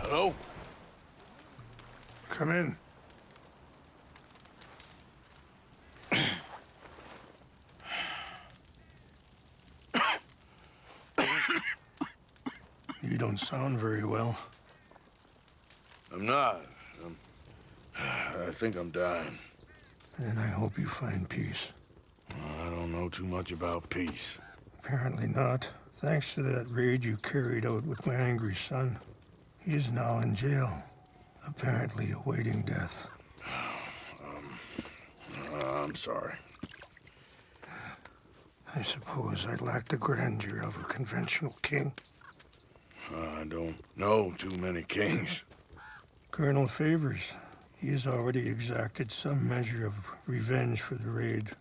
Hello? Come in. You don't sound very well. I'm not. I think I'm dying. And I hope you find peace. I don't know too much about peace. Apparently not. Thanks to that raid you carried out with my angry son. He is now in jail, apparently awaiting death. I'm sorry. I suppose I lack the grandeur of a conventional king. I don't know too many kings. Colonel Favors, he has already exacted some measure of revenge for the raid.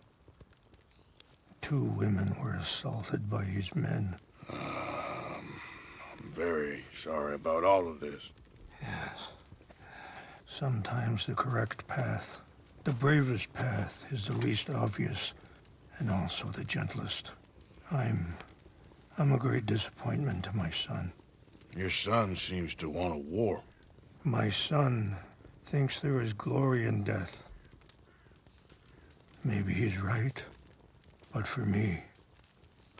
2 women were assaulted by his men. I'm very sorry about all of this. Yes. Sometimes the correct path, the bravest path, is the least obvious, and also the gentlest. I'm a great disappointment to my son. Your son seems to want a war. My son thinks there is glory in death. Maybe he's right, but for me,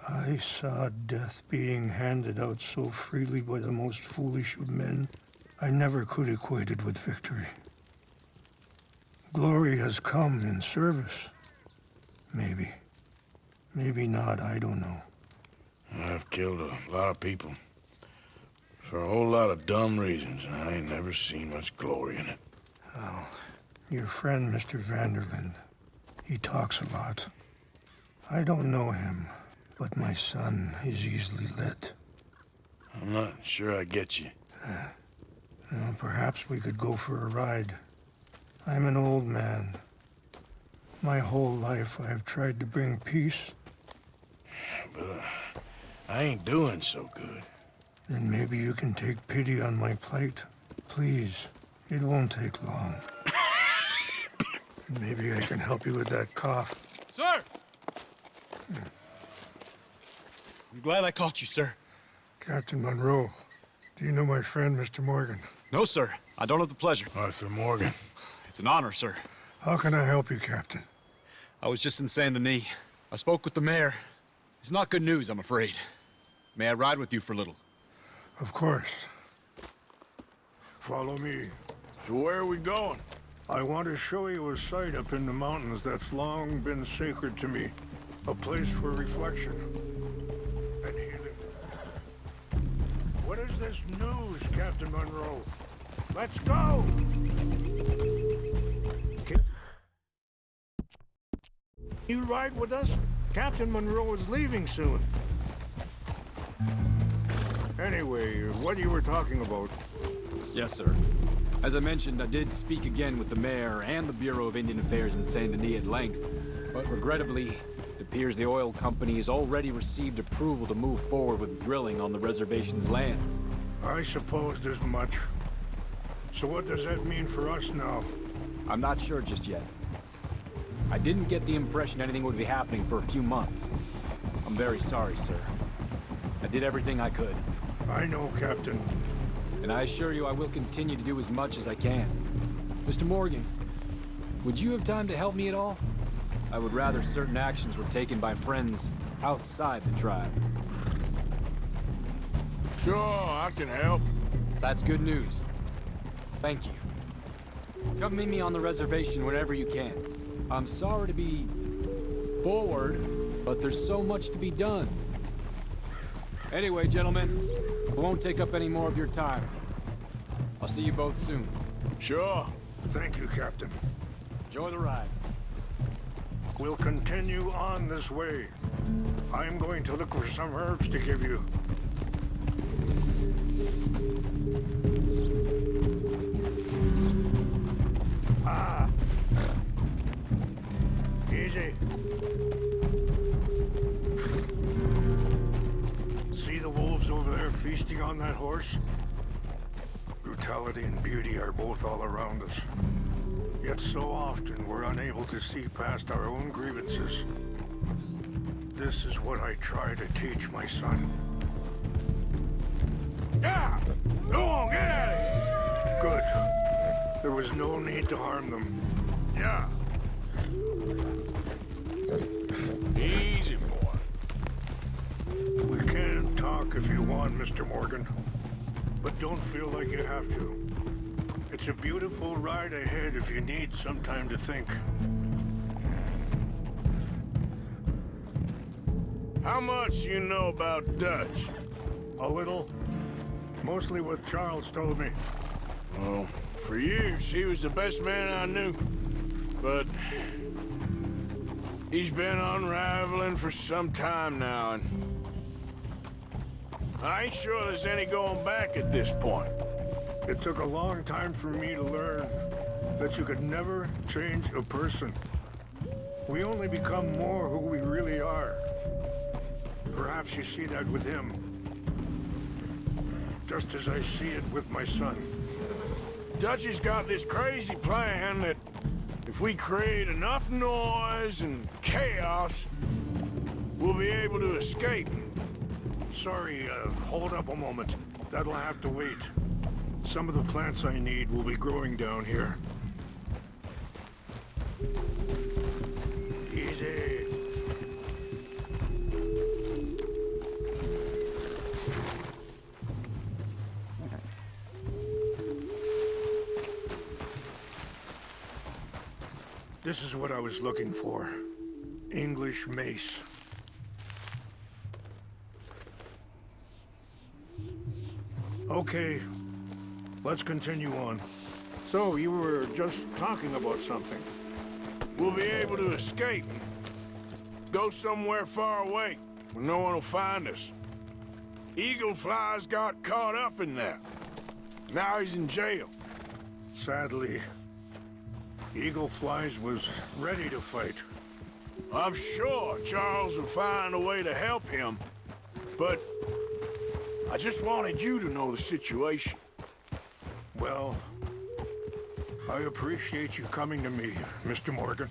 I saw death being handed out so freely by the most foolish of men, I never could equate it with victory. Glory has come in service. Maybe. Maybe not, I don't know. I've killed a lot of people. For a whole lot of dumb reasons, and I ain't never seen much glory in it. Oh, your friend, Mr. Vanderlyn, he talks a lot. I don't know him, but my son is easily led. I'm not sure I get you. Well, perhaps we could go for a ride. I'm an old man. My whole life I've tried to bring peace. But I ain't doing so good. Then maybe you can take pity on my plight. Please, it won't take long. And maybe I can help you with that cough. Sir! I'm glad I caught you, sir. Captain Monroe, do you know my friend, Mr. Morgan? No, sir. I don't have the pleasure. Arthur Morgan. It's an honor, sir. How can I help you, Captain? I was just in Saint Denis. I spoke with the mayor. It's not good news, I'm afraid. May I ride with you for a little? Of course. Follow me. So where are we going? I want to show you a site up in the mountains that's long been sacred to me. A place for reflection and healing. What is this news, Captain Monroe? Let's go! Can you ride with us? Captain Monroe is leaving soon. Anyway, what you were talking about? Yes, sir. As I mentioned, I did speak again with the mayor and the Bureau of Indian Affairs in Saint Denis at length, but regrettably, it appears the oil company has already received approval to move forward with drilling on the reservation's land. I supposed as much. So what does that mean for us now? I'm not sure just yet. I didn't get the impression anything would be happening for a few months. I'm very sorry, sir. I did everything I could. I know, Captain. And I assure you I will continue to do as much as I can. Mr. Morgan, would you have time to help me at all? I would rather certain actions were taken by friends outside the tribe. Sure, I can help. That's good news. Thank you. Come meet me on the reservation whenever you can. I'm sorry to be forward, but there's so much to be done. Anyway, gentlemen, I won't take up any more of your time. I'll see you both soon. Sure. Thank you, Captain. Enjoy the ride. We'll continue on this way. I'm going to look for some herbs to give you. Ah! Easy. See the wolves over there feasting on that horse? Brutality and beauty are both all around us. Yet so often we're unable to see past our own grievances. This is what I try to teach my son. Yeah! Go on, get out of here! was no need to harm them. Yeah. Easy, boy. We can talk if you want, Mr. Morgan. But don't feel like you have to. It's a beautiful ride ahead if you need some time to think. How much you know about Dutch? A little. Mostly what Charles told me. Well, for years, he was the best man I knew. But he's been unraveling for some time now, and I ain't sure there's any going back at this point. It took a long time for me to learn that you could never change a person. We only become more who we really are. Perhaps you see that with him. Just as I see it with my son. Dutchy's got this crazy plan that if we create enough noise and chaos, we'll be able to escape. Sorry, hold up a moment. That'll have to wait. Some of the plants I need will be growing down here. Easy. This is what I was looking for. English mace. Okay, let's continue on. So, you were just talking about something. We'll be able to escape. Go somewhere far away where no one will find us. Eagle Fly's got caught up in that. Now he's in jail. Sadly, Eagle Flies was ready to fight. I'm sure Charles will find a way to help him, but I just wanted you to know the situation. Well, I appreciate you coming to me, Mr. Morgan.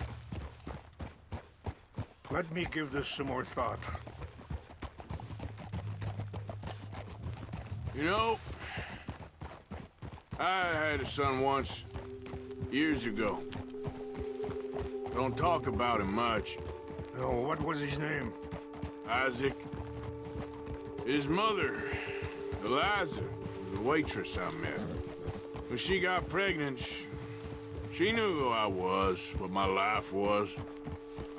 Let me give this some more thought. You know, I had a son once, years ago. Don't talk about him much. Oh, what was his name? Isaac. His mother, Eliza, was a waitress I met. When she got pregnant, she knew who I was, what my life was.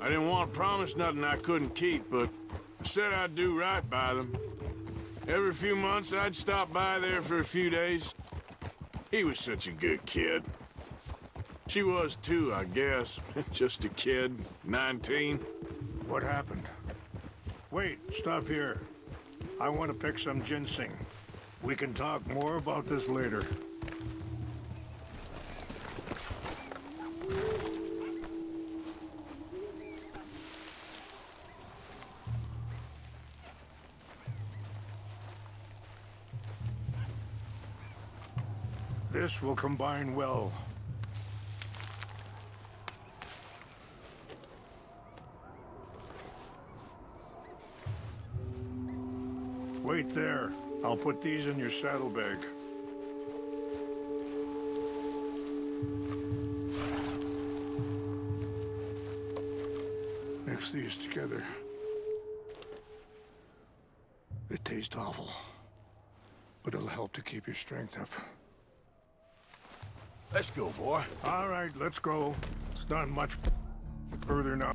I didn't want to promise nothing I couldn't keep, but I said I'd do right by them. Every few months, I'd stop by there for a few days. He was such a good kid. She was too, I guess. Just a kid, 19. What happened? Wait, stop here. I want to pick some ginseng. We can talk more about this later. This will combine well. Wait there. I'll put these in your saddlebag. Mix these together. They taste awful, but it'll help to keep your strength up. Let's go, boy. All right, let's go. It's not much further now.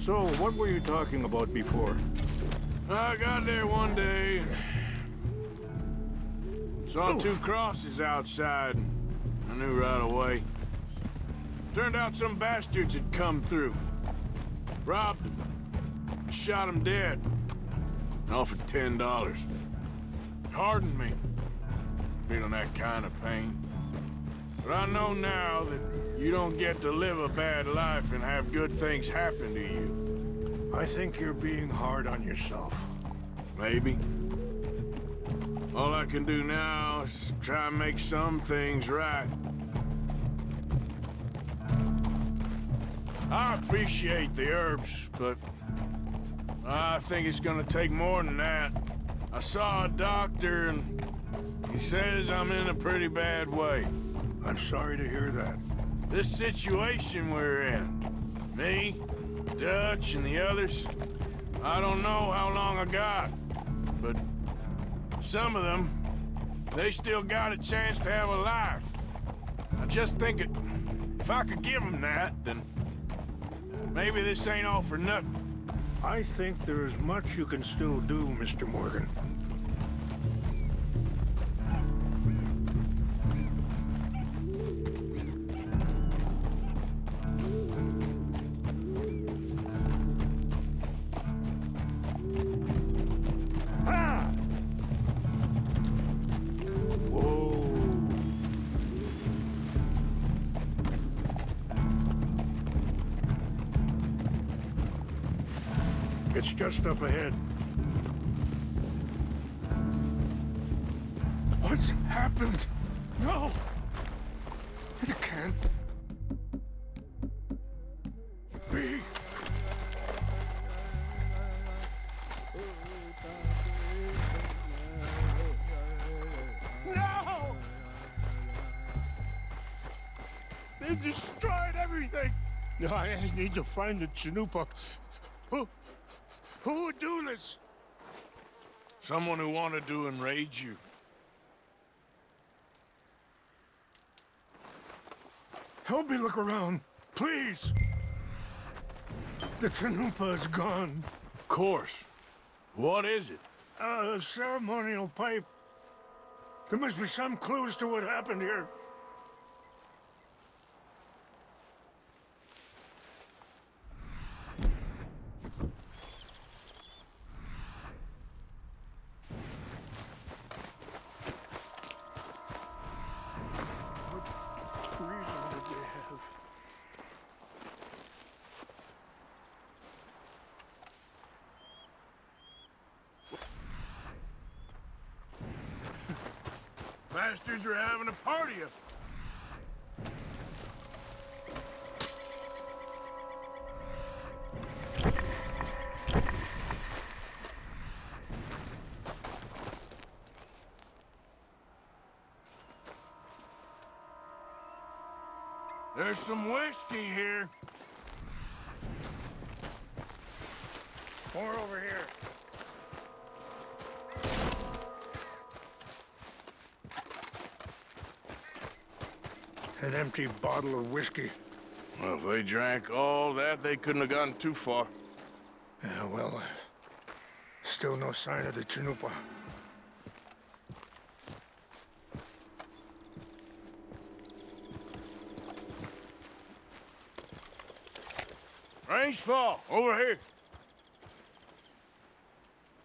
So, what were you talking about before? I got there one day and saw two crosses outside. I knew right away. Turned out some bastards had come through. Robbed them. Shot them dead. Offered $10. Hardened me. Feeling that kind of pain. But I know now that you don't get to live a bad life and have good things happen to you. I think you're being hard on yourself. Maybe. All I can do now is try and make some things right. I appreciate the herbs, but I think it's gonna take more than that. I saw a doctor and he says I'm in a pretty bad way. I'm sorry to hear that. This situation we're in, me, Dutch, and the others, I don't know how long I got, but some of them, they still got a chance to have a life. I just think if I could give them that, then maybe this ain't all for nothing. I think there is much you can still do, Mr. Morgan. It's just up ahead. What's happened? No! It can't be. No! They destroyed everything! I need to find the Chanupa. Who would do this? Someone who wanted to enrage you. Help me look around, please. The Chanupa is gone. Of course. What is it? A ceremonial pipe. There must be some clues to what happened here. What reason did they have? Bastards are having a party up. There's some whiskey here. More over here. An empty bottle of whiskey. Well, if they drank all that, they couldn't have gotten too far. Yeah, well, still no sign of the Chanupa. Range fall, over here.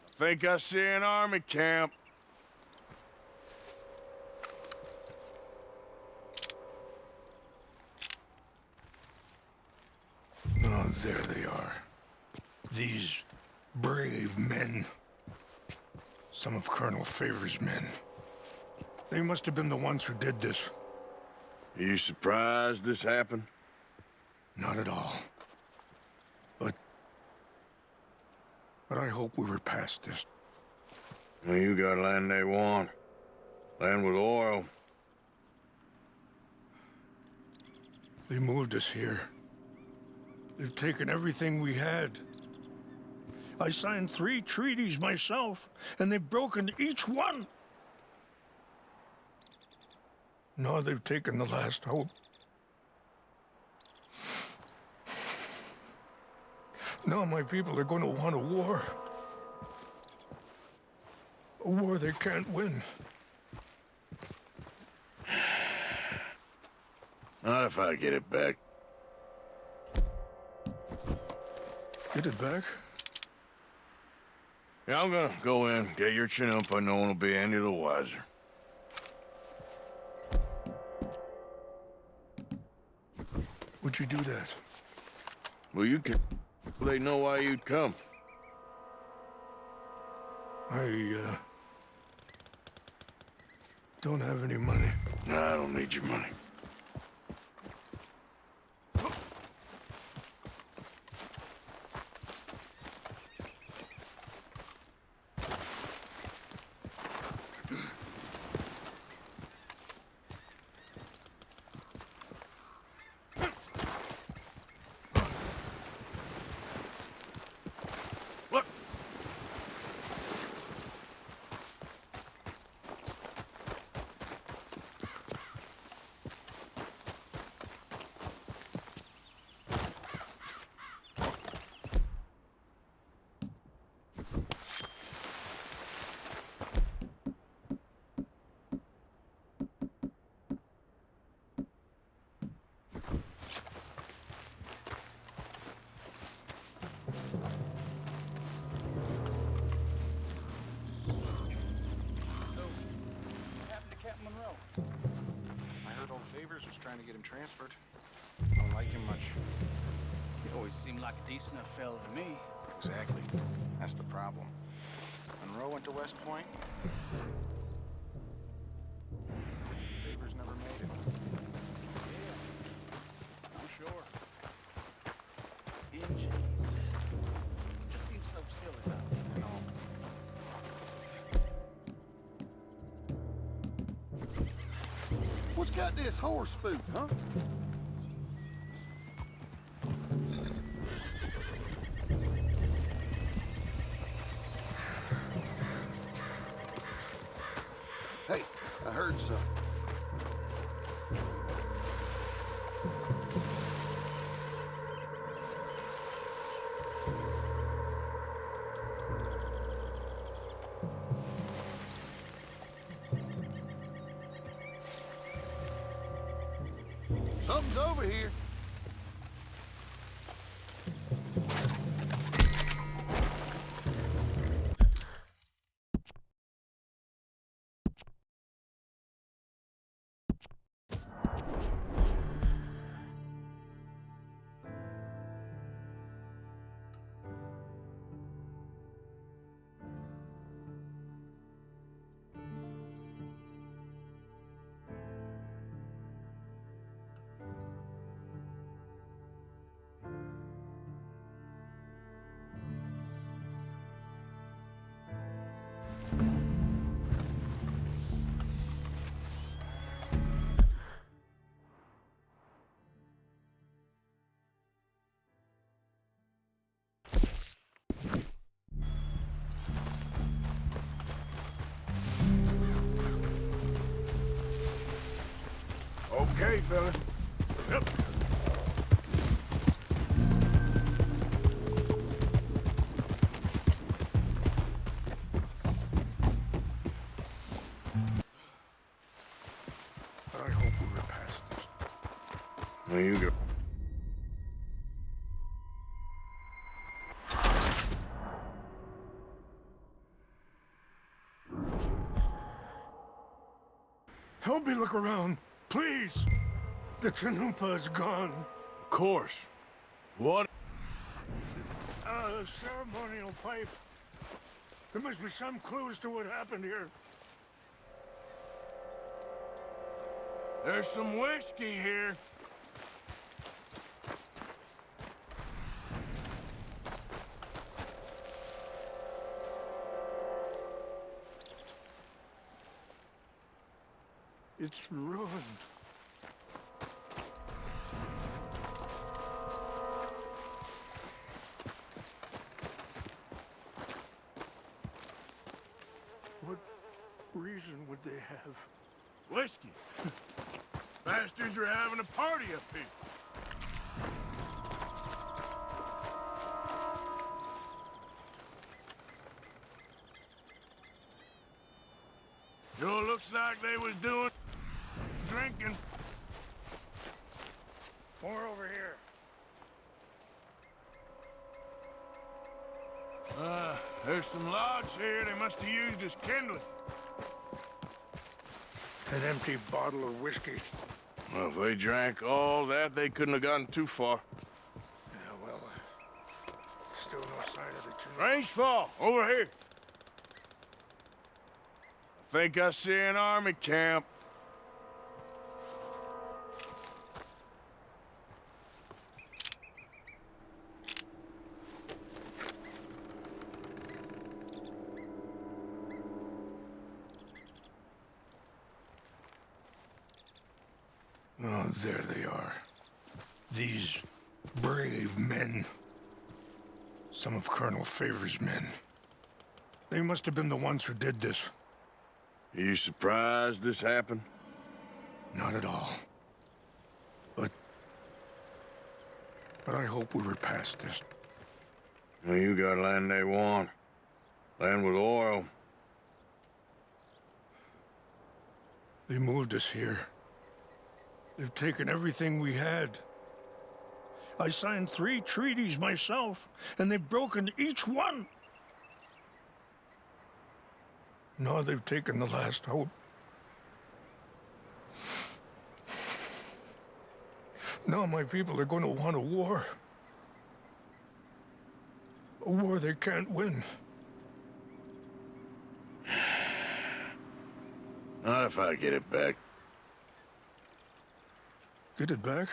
I think I see an army camp. Oh, there they are. These brave men. Some of Colonel Favor's men. They must have been the ones who did this. Are you surprised this happened? Not at all. But I hope we were past this. Well, you got land they want. Land with oil. They moved us here. They've taken everything we had. I signed 3 treaties myself, and they've broken each one. Now they've taken the last hope. Now my people are going to want a war. A war they can't win. Not if I get it back. Get it back? Yeah, I'm gonna go in, get your chin up, and no one will be any the wiser. Would you do that? Well, you can... They know why you'd come. Don't have any money. Nah, I don't need your money. Look! I heard old Favors was trying to get him transferred. I don't like him much. He always seemed like a decent enough fella to me. Exactly. That's the problem. Monroe went to West Point. Favors never made it. Yeah, I'm sure. MJs. Just seems so silly, though. You know, What's got this horse spook, huh? Hey, I heard something. Something's over here. Okay, fella. Yep. I hope we were past this. There you go. Help me look around, please. The Tanumpa is gone. Of course. What? Ceremonial pipe. There must be some clues to what happened here. There's some whiskey here. It's ruined. What reason would they have? Whiskey. Bastards are having a party up here. Sure looks like they was doing drinking. More over here. There's some logs here they must have used as kindling. An empty bottle of whiskey. Well, if they drank all that, they couldn't have gotten too far. Yeah, well, still no sign of the Tanumpa. Range fall, over here. Think I see an army camp. Oh, there they are. These brave men. Some of Colonel Favor's men. They must have been the ones who did this. Are you surprised this happened? Not at all. But I hope we were past this. Well, you got land they want. Land with oil. They moved us here. They've taken everything we had. I signed 3 treaties myself, and they've broken each one. Now they've taken the last hope. Now my people are going to want a war. A war they can't win. Not if I get it back. Get it back?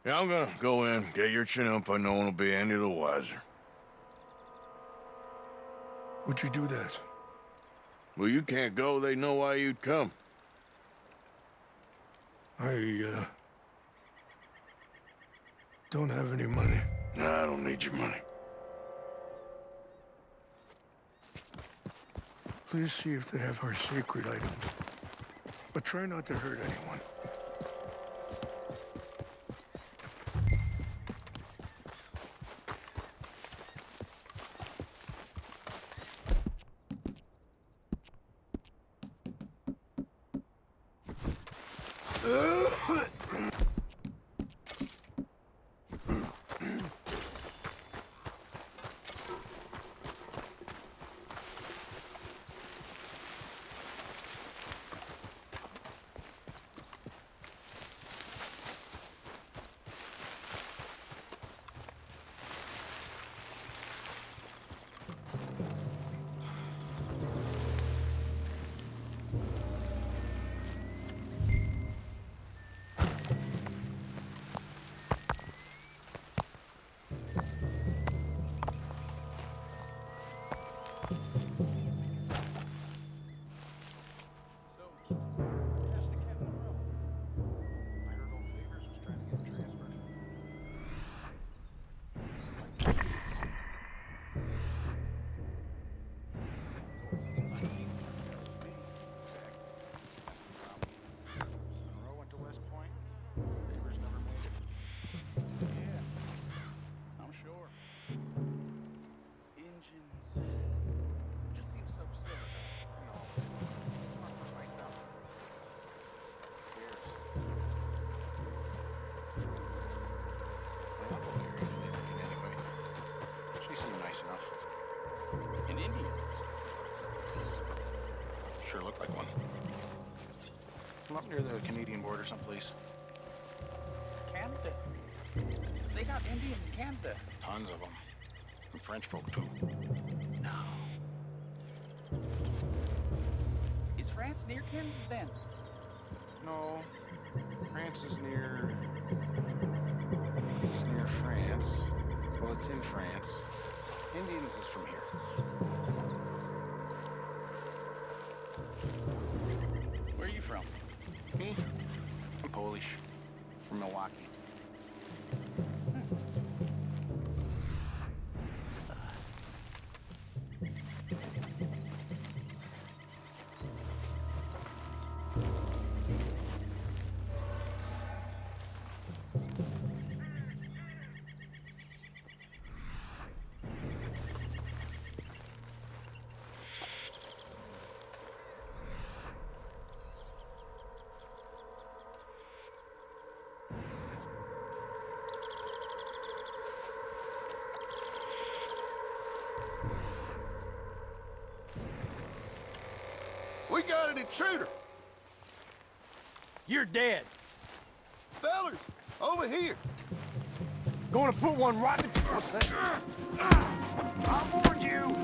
Yeah, I'm gonna go in, get your Chinook, but no one will be any the wiser. Would you do that? Well, you can't go, they know why you'd come. I don't have any money. Nah, I don't need your money. Please see if they have our sacred items. But try not to hurt anyone. I heard old Favors was trying to get him transferred. Monroe went to West Point. Favors never made it. Yeah, I'm sure. Engines. Just seems so silly. No. Must have right down. Who cares? I'll go carry it in anyway. She seemed nice enough. An Indian. Sure looked like one. From up near the Canadian border someplace. Canada. They got Indians in Canada. Tons of them. And French folk too. No. Is France near Canada then? No. France is near... It's near France. Well, it's in France. Indians is from here. Where are you from? Me? I'm Polish. From Milwaukee. We got an intruder. You're dead. Fellers, over here. Going to put one right in... What's that? I warned you!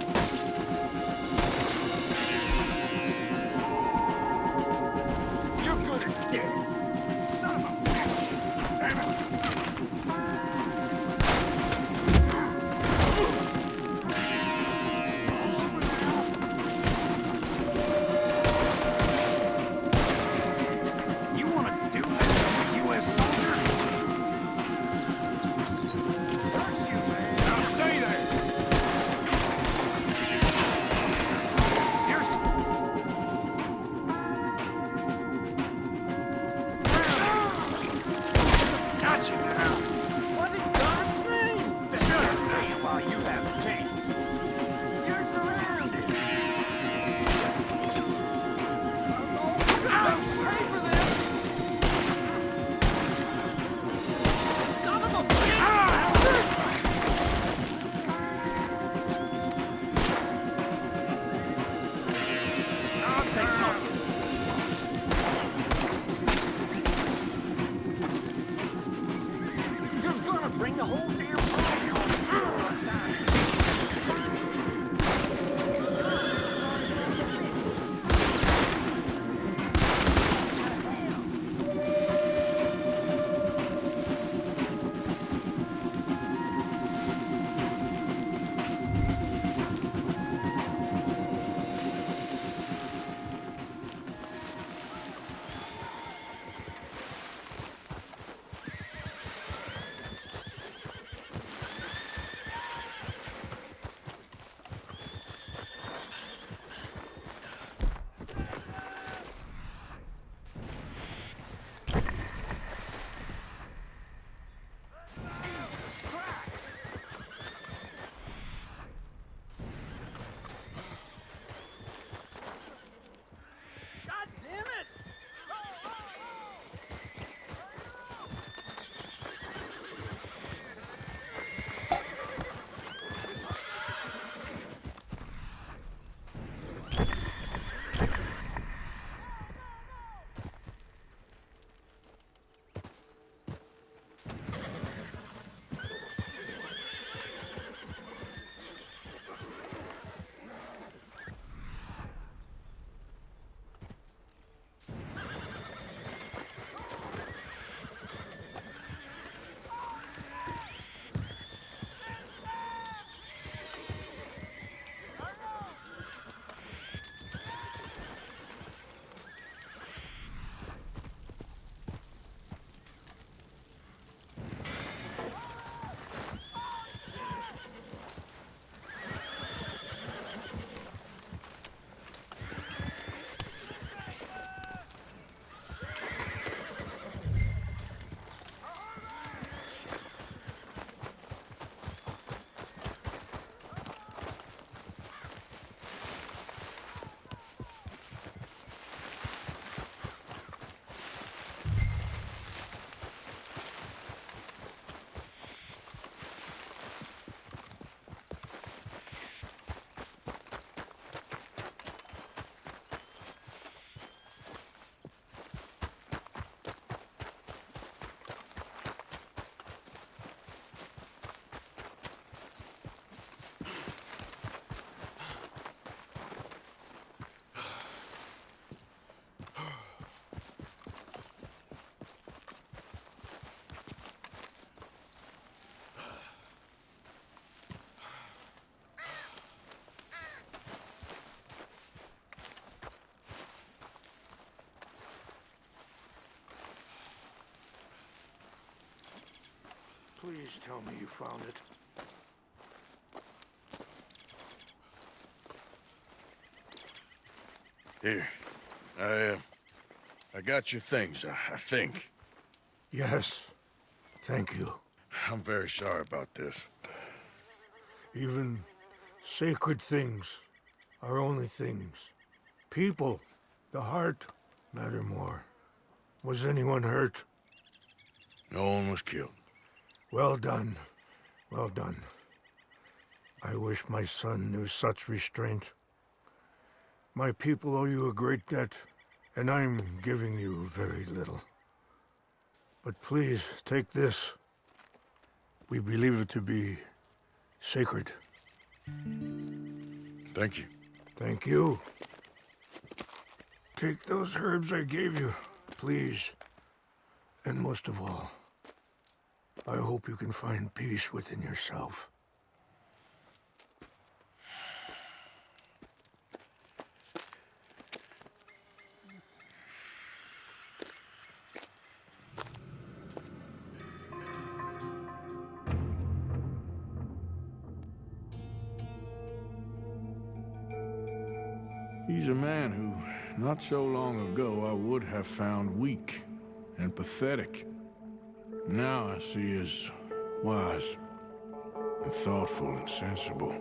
Please tell me you found it. Here. I got your things, I think. Yes. Thank you. I'm very sorry about this. Even sacred things are only things. People, the heart, matter more. Was anyone hurt? No one was killed. Well done. Well done. I wish my son knew such restraint. My people owe you a great debt, and I'm giving you very little. But please, take this. We believe it to be sacred. Thank you. Thank you. Take those herbs I gave you, please. And most of all, I hope you can find peace within yourself. He's a man who, not so long ago, I would have found weak and pathetic. Now I see as wise and thoughtful and sensible.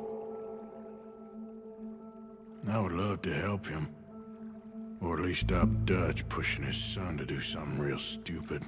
I would love to help him, or at least stop Dutch pushing his son to do something real stupid.